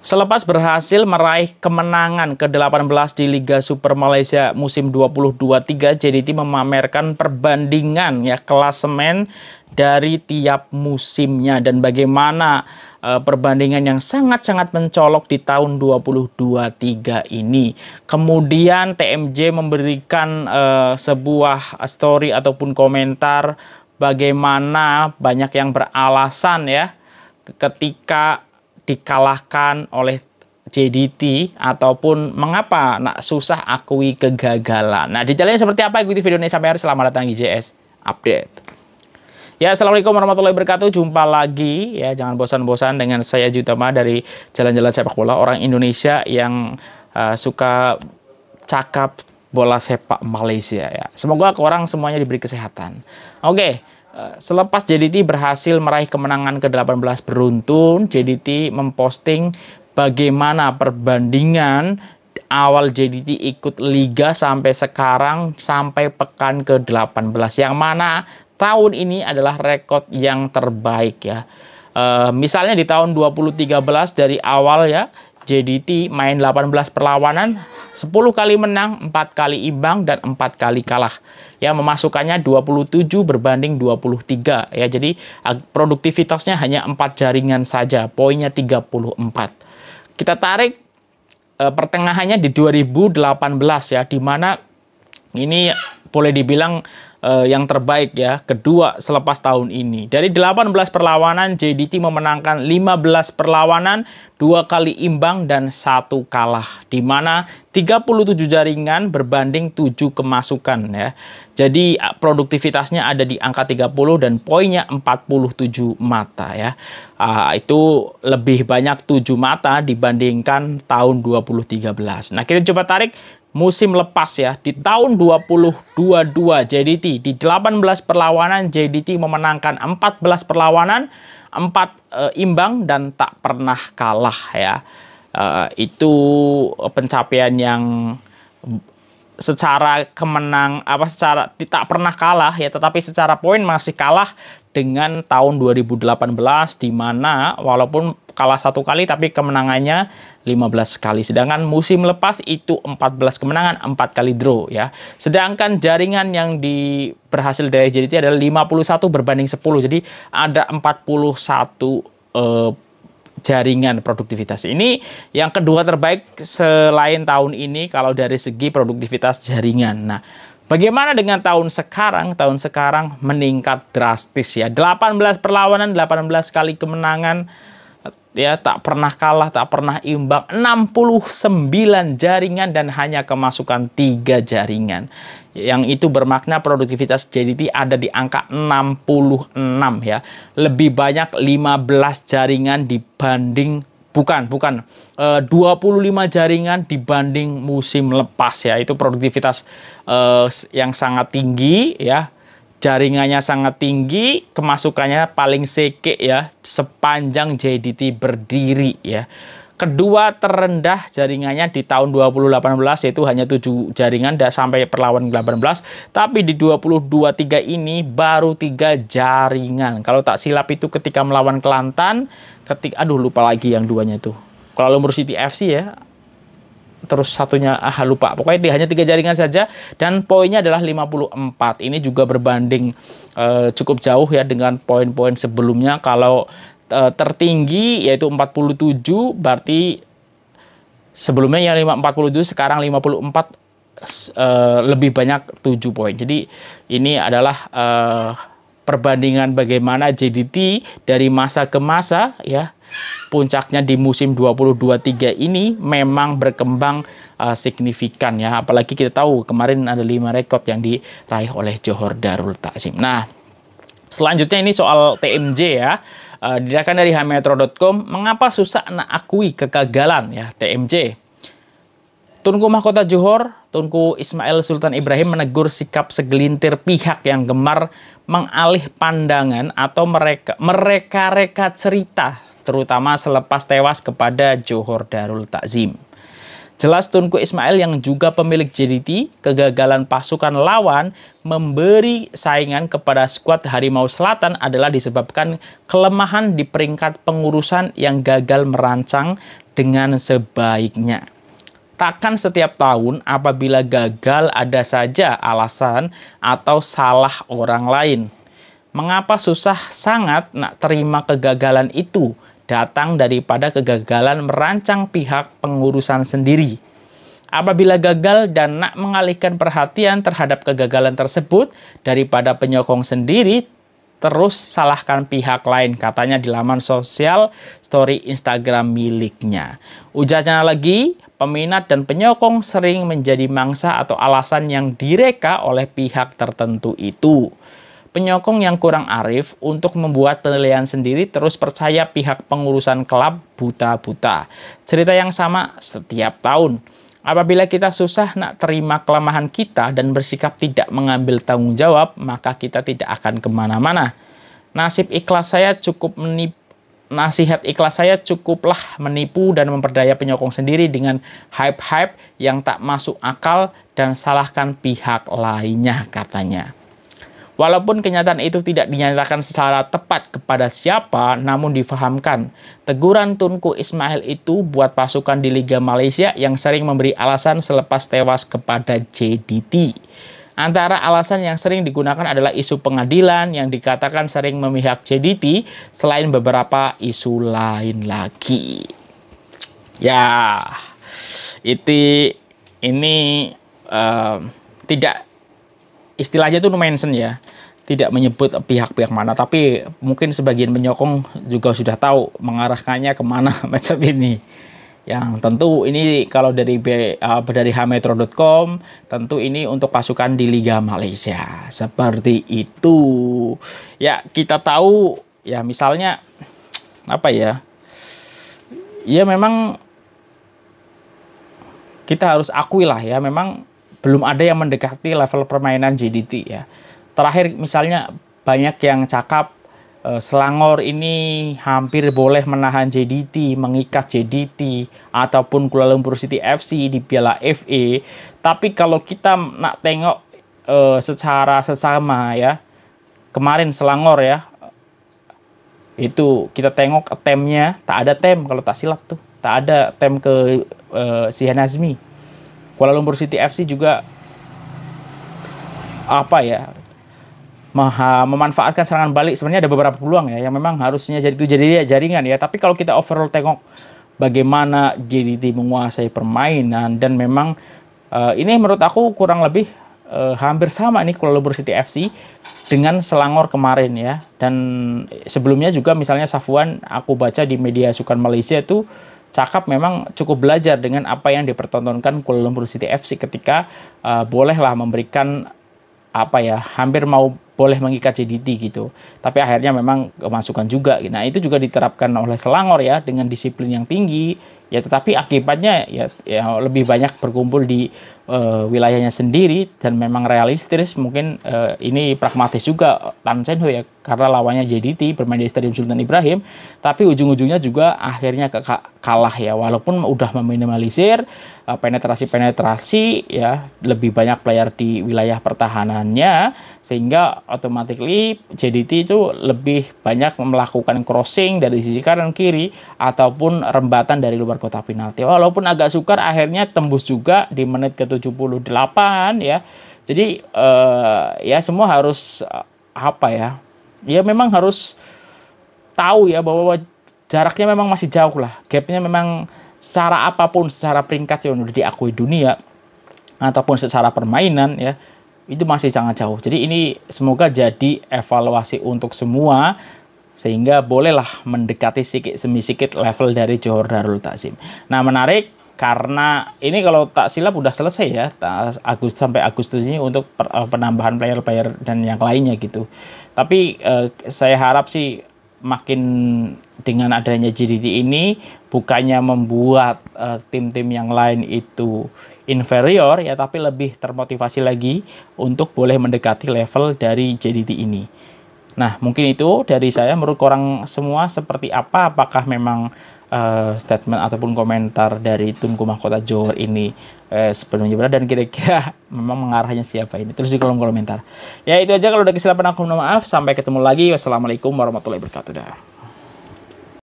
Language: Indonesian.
Selepas berhasil meraih kemenangan ke-18 di Liga Super Malaysia musim 2023, JDT memamerkan perbandingan klasemen dari tiap musimnya dan bagaimana perbandingan yang sangat-sangat mencolok di tahun 2023 ini. Kemudian TMJ memberikan sebuah story ataupun komentar bagaimana banyak yang beralasan ketika dikalahkan oleh JDT ataupun mengapa nak susah akui kegagalan. Nah, detailnya seperti apa? Ikuti video ini sampai akhir. Selamat datang di JS Update. Ya, assalamualaikum warahmatullahi wabarakatuh. Jumpa lagi jangan bosan-bosan dengan saya Jutama dari Jalan-Jalan Sepak Bola, orang Indonesia yang suka cakap bola sepak Malaysia Semoga orang semuanya diberi kesehatan. Oke. Selepas JDT berhasil meraih kemenangan ke-18 beruntun, JDT memposting bagaimana perbandingan awal JDT ikut liga sampai sekarang, sampai pekan ke-18. Yang mana tahun ini adalah rekod yang terbaik misalnya di tahun 2013 dari awal JDT main 18 perlawanan, 10 kali menang, 4 kali imbang, dan 4 kali kalah. Memasukkannya 27 berbanding 23. Jadi produktivitasnya hanya 4 jaringan saja, poinnya 34. Kita tarik pertengahannya di 2018 di mana ini boleh dibilang yang terbaik kedua selepas tahun ini. Dari 18 perlawanan, JDT memenangkan 15 perlawanan, 2 kali imbang dan 1 kalah, di mana 37 jaringan berbanding 7 kemasukan Jadi produktivitasnya ada di angka 30 dan poinnya 47 mata itu lebih banyak 7 mata dibandingkan tahun 2013. Nah, kita coba tarik musim lepas di tahun 2022 JDT di 18 perlawanan JDT memenangkan 14 perlawanan, 4 imbang dan tak pernah kalah itu pencapaian yang secara secara tak pernah kalah tetapi secara poin masih kalah dengan tahun 2018 di mana walaupun kalah 1 kali tapi kemenangannya 15 kali. Sedangkan musim lepas itu 14 kemenangan, 4 kali draw Sedangkan jaringan yang berhasil dari JDT adalah 51 berbanding 10. Jadi ada 41 jaringan produktivitas. Ini yang kedua terbaik selain tahun ini kalau dari segi produktivitas jaringan. Nah, bagaimana dengan tahun sekarang? Tahun sekarang meningkat drastis 18 perlawanan, 18 kali kemenangan, tak pernah kalah, tak pernah imbang, 69 jaringan dan hanya kemasukan 3 jaringan. Yang itu bermakna produktivitas JDT ada di angka 66 Lebih banyak 15 jaringan dibanding 25 jaringan dibanding musim lepas Itu produktivitas yang sangat tinggi Jaringannya sangat tinggi, kemasukannya paling seke sepanjang JDT berdiri Kedua terendah jaringannya di tahun 2018 yaitu hanya 7 jaringan sampai perlawanan 18. Tapi di 2023 ini baru 3 jaringan. Kalau tak silap itu ketika melawan Kelantan, lupa lagi yang duanya itu. Kuala Lumpur City FC terus satunya lupa. Pokoknya hanya 3 jaringan saja dan poinnya adalah 54. Ini juga berbanding cukup jauh dengan poin-poin sebelumnya. Kalau tertinggi yaitu 47, berarti sebelumnya yang 47 sekarang 54 lebih banyak 7 poin. Jadi ini adalah perbandingan bagaimana JDT dari masa ke masa puncaknya di musim 2023 ini memang berkembang signifikan apalagi kita tahu kemarin ada 5 rekod yang diraih oleh Johor Darul Takzim. Nah, selanjutnya ini soal TMJ didapatkan dari hmetro.com, mengapa susah nak akui kegagalan TMJ. Tunku Mahkota Johor, Tunku Ismail Sultan Ibrahim menegur sikap segelintir pihak yang gemar mengalih pandangan atau mereka-reka cerita, terutama selepas tewas kepada Johor Darul Takzim. Jelas Tunku Ismail yang juga pemilik JDT, kegagalan pasukan lawan memberi saingan kepada skuad Harimau Selatan adalah disebabkan kelemahan di peringkat pengurusan yang gagal merancang dengan sebaiknya. Takkan setiap tahun apabila gagal ada saja alasan atau salah orang lain. Mengapa susah sangat nak terima kegagalan itu datang daripada kegagalan merancang pihak pengurusan sendiri. Apabila gagal dan nak mengalihkan perhatian terhadap kegagalan tersebut daripada penyokong sendiri, terus salahkan pihak lain, katanya di laman sosial story Instagram miliknya. Ujarnya lagi, peminat dan penyokong sering menjadi mangsa atau alasan yang direka oleh pihak tertentu itu. Penyokong yang kurang arif untuk membuat penilaian sendiri terus percaya pihak pengurusan klub buta-buta. Cerita yang sama setiap tahun. Apabila kita susah nak terima kelemahan kita dan bersikap tidak mengambil tanggung jawab, maka kita tidak akan kemana-mana. Nasihat ikhlas saya cukuplah menipu dan memperdaya penyokong sendiri dengan hype-hype yang tak masuk akal dan salahkan pihak lainnya, katanya. Walaupun kenyataan itu tidak dinyatakan secara tepat kepada siapa, namun difahamkan. Teguran Tunku Ismail itu buat pasukan di Liga Malaysia yang sering memberi alasan selepas tewas kepada JDT. Antara alasan yang sering digunakan adalah isu pengadilan yang dikatakan sering memihak JDT, selain beberapa isu lain lagi. Ya, ini tidak, istilahnya itu mention ya, tidak menyebut pihak-pihak mana, tapi mungkin sebagian penyokong juga sudah tahu mengarahkannya kemana macam ini. Yang tentu ini kalau dari hmetro.com, tentu ini untuk pasukan di Liga Malaysia. Seperti itu. Ya, kita tahu ya, misalnya apa ya? Ya memang kita harus akui lah ya, memang belum ada yang mendekati level permainan JDT ya. Terakhir misalnya banyak yang cakap Selangor ini hampir boleh menahan JDT, mengikat JDT, ataupun Kuala Lumpur City FC di Piala FA. Tapi kalau kita nak tengok secara sesama ya, kemarin Selangor ya, itu kita tengok temnya, tak ada tem kalau tak silap tuh. Tak ada tem ke Sihan Azmi. Kuala Lumpur City FC juga apa ya, memanfaatkan serangan balik. Sebenarnya ada beberapa peluang ya yang memang harusnya jadi jaringan ya. Tapi kalau kita overall tengok bagaimana JDT menguasai permainan, dan memang ini menurut aku kurang lebih hampir sama nih Kuala Lumpur City FC dengan Selangor kemarin ya. Dan sebelumnya juga misalnya Safwan, aku baca di media sukan Malaysia itu cakap memang cukup belajar dengan apa yang dipertontonkan Kuala Lumpur City FC ketika bolehlah memberikan apa ya, hampir mau boleh mengikat JDT gitu. Tapi akhirnya memang kemasukan juga. Nah, itu juga diterapkan oleh Selangor ya dengan disiplin yang tinggi. Ya, tetapi akibatnya ya lebih banyak berkumpul di wilayahnya sendiri, dan memang realistis mungkin ini pragmatis juga Tan Sen Ho ya, karena lawannya JDT bermain di Stadium Sultan Ibrahim, tapi ujung-ujungnya juga akhirnya kalah ya, walaupun udah meminimalisir penetrasi ya, lebih banyak player di wilayah pertahanannya, sehingga automatically JDT itu lebih banyak melakukan crossing dari sisi kanan kiri ataupun rembatan dari luar kotak penalti. Walaupun agak sukar, akhirnya tembus juga di menit ke-78 ya. Jadi ya semua harus apa ya? Ya memang harus tahu ya bahwa jaraknya memang masih jauh lah. Gapnya memang secara apapun, secara peringkat yang udah diakui dunia ataupun secara permainan ya, itu masih sangat jauh. Jadi ini semoga jadi evaluasi untuk semua, sehingga bolehlah mendekati sedikit level dari Johor Darul Takzim. Nah, menarik karena ini kalau tak silap udah selesai ya, sampai Agustus ini untuk penambahan player-player dan yang lainnya gitu. Tapi saya harap sih makin dengan adanya JDT ini bukannya membuat tim-tim yang lain itu inferior ya, tapi lebih termotivasi lagi untuk boleh mendekati level dari JDT ini. Nah, mungkin itu dari saya. Menurut orang semua seperti apa? Apakah memang statement ataupun komentar dari Tunku Mahkota Johor ini sepenuhnya benar, dan kira-kira memang mengarahnya siapa ini? Tulis di kolom komentar. Ya, itu aja. Kalau ada kesilapan aku mohon maaf. Sampai ketemu lagi. Wassalamualaikum warahmatullahi wabarakatuh.